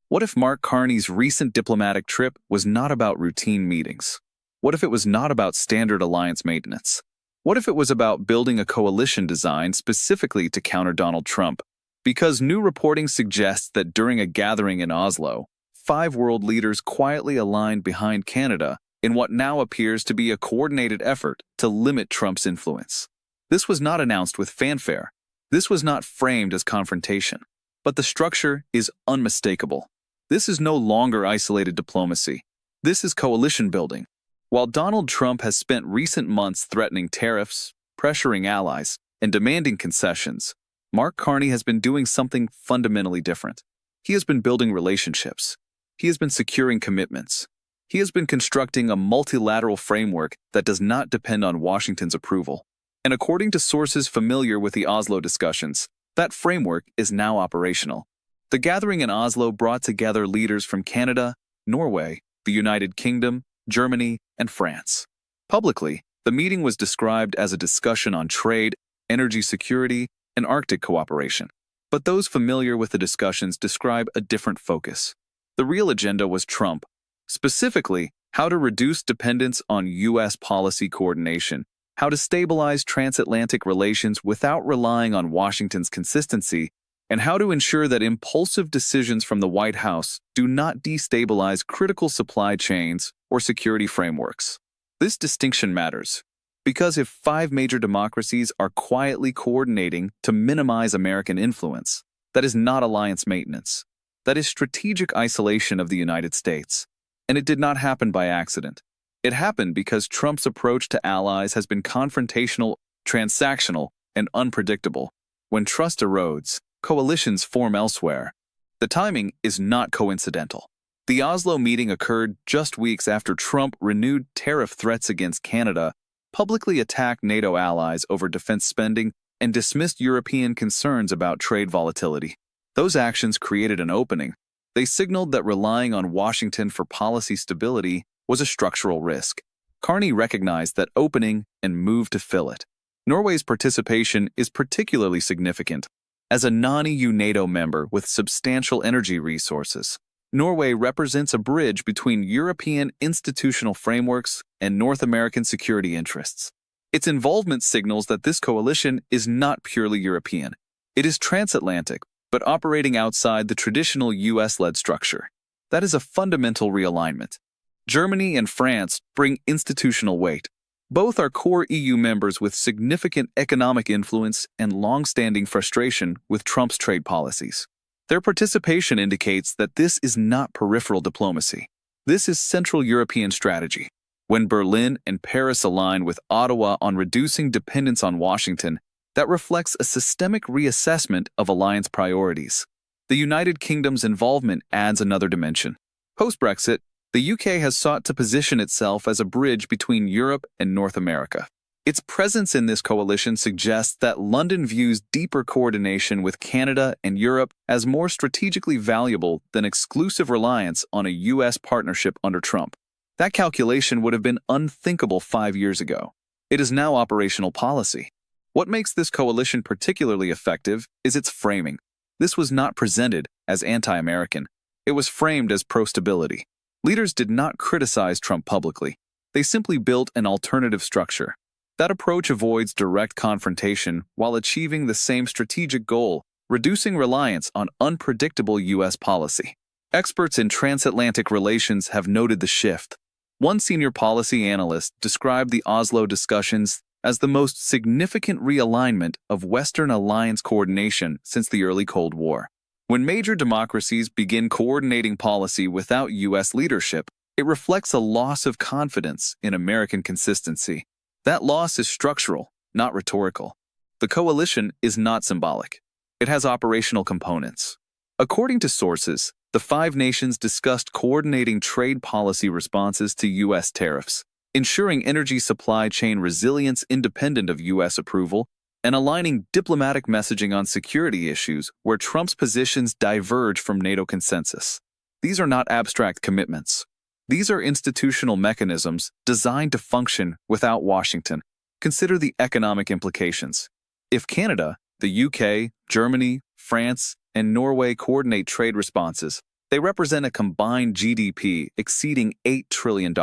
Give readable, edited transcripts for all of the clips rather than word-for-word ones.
What if Mark Carney's recent diplomatic trip was not about routine meetings? What if it was not about standard alliance maintenance? What if it was about building a coalition designed specifically to counter Donald Trump? Because new reporting suggests that during a gathering in Oslo, 5 world leaders quietly aligned behind Canada in what now appears to be a coordinated effort to limit Trump's influence. This was not announced with fanfare. This was not framed as confrontation. But the structure is unmistakable. This is no longer isolated diplomacy. This is coalition building. While Donald Trump has spent recent months threatening tariffs, pressuring allies, and demanding concessions, Mark Carney has been doing something fundamentally different. He has been building relationships. He has been securing commitments. He has been constructing a multilateral framework that does not depend on Washington's approval. And according to sources familiar with the Oslo discussions, that framework is now operational. The gathering in Oslo brought together leaders from Canada, Norway, the United Kingdom, Germany, and France. Publicly, the meeting was described as a discussion on trade, energy security, and Arctic cooperation. But those familiar with the discussions describe a different focus. The real agenda was Trump, specifically how to reduce dependence on U.S. policy coordination, how to stabilize transatlantic relations without relying on Washington's consistency, and how to ensure that impulsive decisions from the White House do not destabilize critical supply chains or security frameworks. This distinction matters, because if 5 major democracies are quietly coordinating to minimize American influence, that is not alliance maintenance. That is strategic isolation of the United States. And it did not happen by accident. It happened because Trump's approach to allies has been confrontational, transactional, and unpredictable. When trust erodes, coalitions form elsewhere. The timing is not coincidental. The Oslo meeting occurred just weeks after Trump renewed tariff threats against Canada, publicly attacked NATO allies over defense spending, and dismissed European concerns about trade volatility. Those actions created an opening. They signaled that relying on Washington for policy stability was a structural risk. Carney recognized that opening and moved to fill it. Norway's participation is particularly significant. As a non-EU NATO member with substantial energy resources, Norway represents a bridge between European institutional frameworks and North American security interests. Its involvement signals that this coalition is not purely European. It is transatlantic, but operating outside the traditional US-led structure. That is a fundamental realignment. Germany and France bring institutional weight. Both are core EU members with significant economic influence and long-standing frustration with Trump's trade policies. Their participation indicates that this is not peripheral diplomacy. This is Central European strategy. When Berlin and Paris align with Ottawa on reducing dependence on Washington, that reflects a systemic reassessment of alliance priorities. The United Kingdom's involvement adds another dimension. Post-Brexit, the UK has sought to position itself as a bridge between Europe and North America. Its presence in this coalition suggests that London views deeper coordination with Canada and Europe as more strategically valuable than exclusive reliance on a US partnership under Trump. That calculation would have been unthinkable 5 years ago. It is now operational policy. What makes this coalition particularly effective is its framing. This was not presented as anti-American. It was framed as pro-stability. Leaders did not criticize Trump publicly. They simply built an alternative structure. That approach avoids direct confrontation while achieving the same strategic goal, reducing reliance on unpredictable U.S. policy. Experts in transatlantic relations have noted the shift. One senior policy analyst described the Oslo discussions as the most significant realignment of Western alliance coordination since the early Cold War. When major democracies begin coordinating policy without U.S. leadership, it reflects a loss of confidence in American consistency. That loss is structural, not rhetorical. The coalition is not symbolic. It has operational components. According to sources, the 5 nations discussed coordinating trade policy responses to U.S. tariffs, ensuring energy supply chain resilience independent of U.S. approval, and aligning diplomatic messaging on security issues where Trump's positions diverge from NATO consensus. These are not abstract commitments. These are institutional mechanisms designed to function without Washington. Consider the economic implications. If Canada, the UK, Germany, France, and Norway coordinate trade responses, They represent a combined GDP exceeding $8 trillion.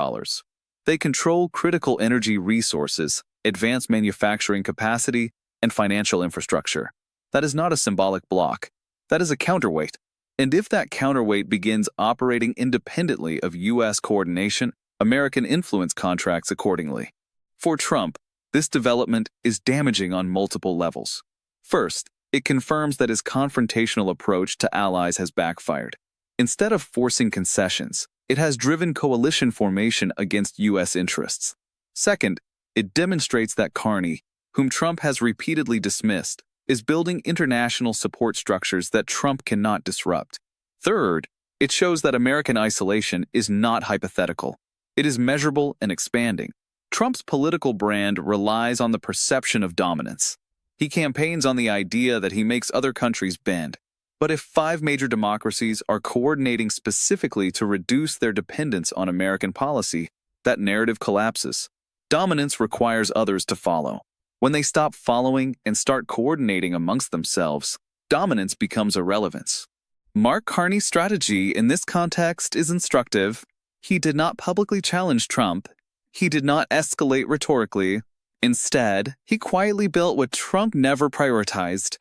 They control critical energy resources, advanced manufacturing capacity, and financial infrastructure. That is not a symbolic block. That is a counterweight. And if that counterweight begins operating independently of U.S. coordination, American influence contracts accordingly. For Trump, this development is damaging on multiple levels. First, it confirms that his confrontational approach to allies has backfired. Instead of forcing concessions, it has driven coalition formation against U.S. interests. Second, it demonstrates that Carney, whom Trump has repeatedly dismissed, is building international support structures that Trump cannot disrupt. Third, it shows that American isolation is not hypothetical. It is measurable and expanding. Trump's political brand relies on the perception of dominance. He campaigns on the idea that he makes other countries bend. But if 5 major democracies are coordinating specifically to reduce their dependence on American policy, that narrative collapses. Dominance requires others to follow. When they stop following and start coordinating amongst themselves, dominance becomes irrelevance. Mark Carney's strategy in this context is instructive. He did not publicly challenge Trump. He did not escalate rhetorically. Instead, he quietly built what Trump never prioritized: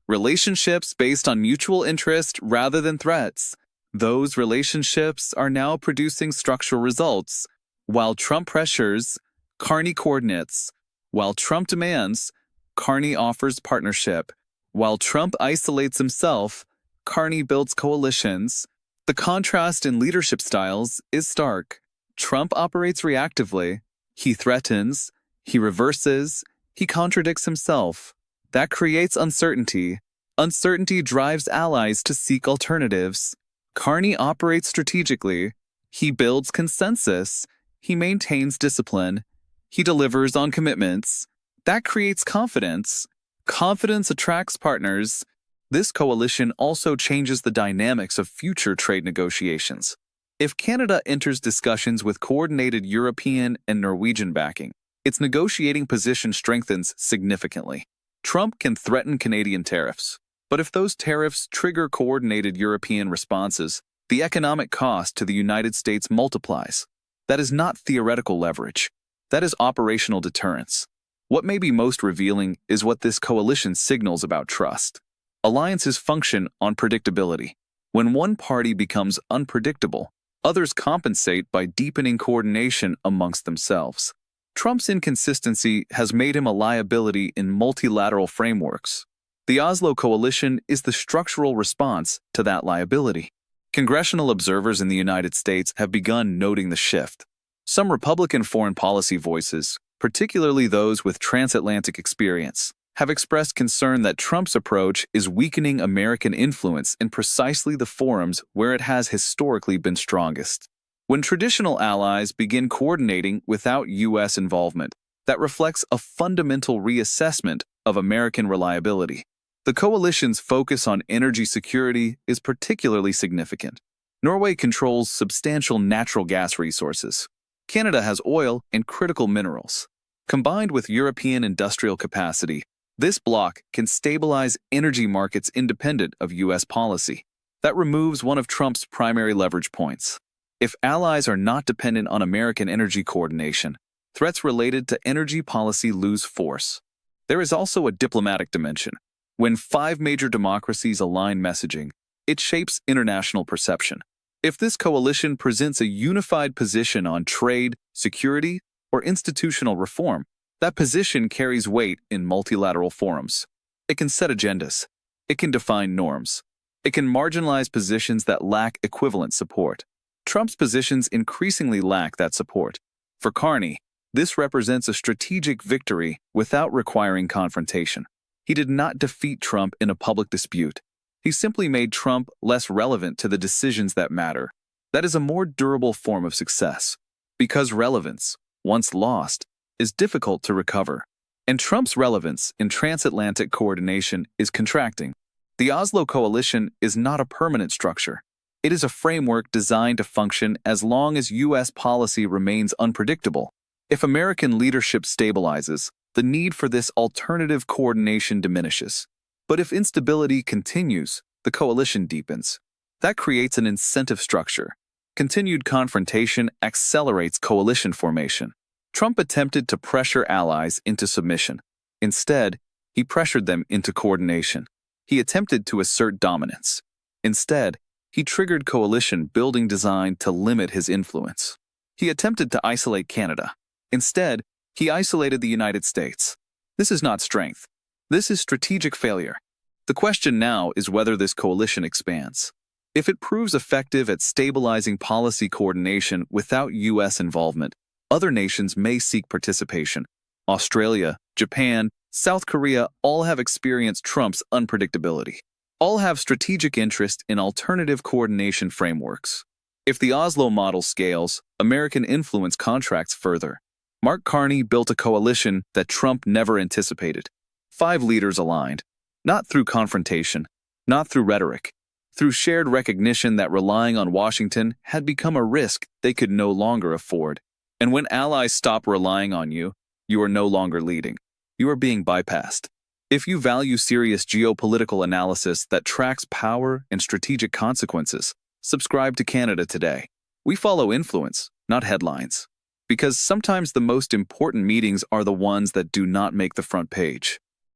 relationships based on mutual interest rather than threats. Those relationships are now producing structural results. While Trump pressures, Carney coordinates. While Trump demands, Carney offers partnership. While Trump isolates himself, Carney builds coalitions. The contrast in leadership styles is stark. Trump operates reactively. He threatens, he reverses, he contradicts himself. That creates uncertainty. Uncertainty drives allies to seek alternatives. Carney operates strategically. He builds consensus. He maintains discipline. He delivers on commitments. That creates confidence. Confidence attracts partners. This coalition also changes the dynamics of future trade negotiations. If Canada enters discussions with coordinated European and Norwegian backing, its negotiating position strengthens significantly. Trump can threaten Canadian tariffs, but if those tariffs trigger coordinated European responses, the economic cost to the United States multiplies. That is not theoretical leverage. That is operational deterrence. What may be most revealing is what this coalition signals about trust. Alliances function on predictability. When one party becomes unpredictable, others compensate by deepening coordination amongst themselves. Trump's inconsistency has made him a liability in multilateral frameworks. The Oslo coalition is the structural response to that liability. Congressional observers in the United States have begun noting the shift. Some Republican foreign policy voices, particularly those with transatlantic experience, have expressed concern that Trump's approach is weakening American influence in precisely the forums where it has historically been strongest. When traditional allies begin coordinating without U.S. involvement, that reflects a fundamental reassessment of American reliability. The coalition's focus on energy security is particularly significant. Norway controls substantial natural gas resources. Canada has oil and critical minerals. Combined with European industrial capacity, this bloc can stabilize energy markets independent of U.S. policy. That removes one of Trump's primary leverage points. If allies are not dependent on American energy coordination, threats related to energy policy lose force. There is also a diplomatic dimension. When 5 major democracies align messaging, it shapes international perception. If this coalition presents a unified position on trade, security, or institutional reform, that position carries weight in multilateral forums. It can set agendas. It can define norms. It can marginalize positions that lack equivalent support. Trump's positions increasingly lack that support. For Carney, this represents a strategic victory without requiring confrontation. He did not defeat Trump in a public dispute. He simply made Trump less relevant to the decisions that matter. That is a more durable form of success, because relevance, once lost, is difficult to recover. And Trump's relevance in transatlantic coordination is contracting. The Oslo coalition is not a permanent structure. It is a framework designed to function as long as U.S. policy remains unpredictable. If American leadership stabilizes, the need for this alternative coordination diminishes. But if instability continues, the coalition deepens. That creates an incentive structure. Continued confrontation accelerates coalition formation. Trump attempted to pressure allies into submission. Instead, he pressured them into coordination. He attempted to assert dominance. Instead, he triggered coalition building designed to limit his influence. He attempted to isolate Canada. Instead, he isolated the United States. This is not strength. This is strategic failure. The question now is whether this coalition expands. If it proves effective at stabilizing policy coordination without U.S. involvement, other nations may seek participation. Australia, Japan, South Korea all have experienced Trump's unpredictability. All have strategic interest in alternative coordination frameworks. If the Oslo model scales, American influence contracts further. Mark Carney built a coalition that Trump never anticipated. 5 leaders aligned, not through confrontation, not through rhetoric, through shared recognition that relying on Washington had become a risk they could no longer afford. And when allies stop relying on you, you are no longer leading. You are being bypassed. If you value serious geopolitical analysis that tracks power and strategic consequences, subscribe to Canada Today. We follow influence, not headlines. Because sometimes the most important meetings are the ones that do not make the front page.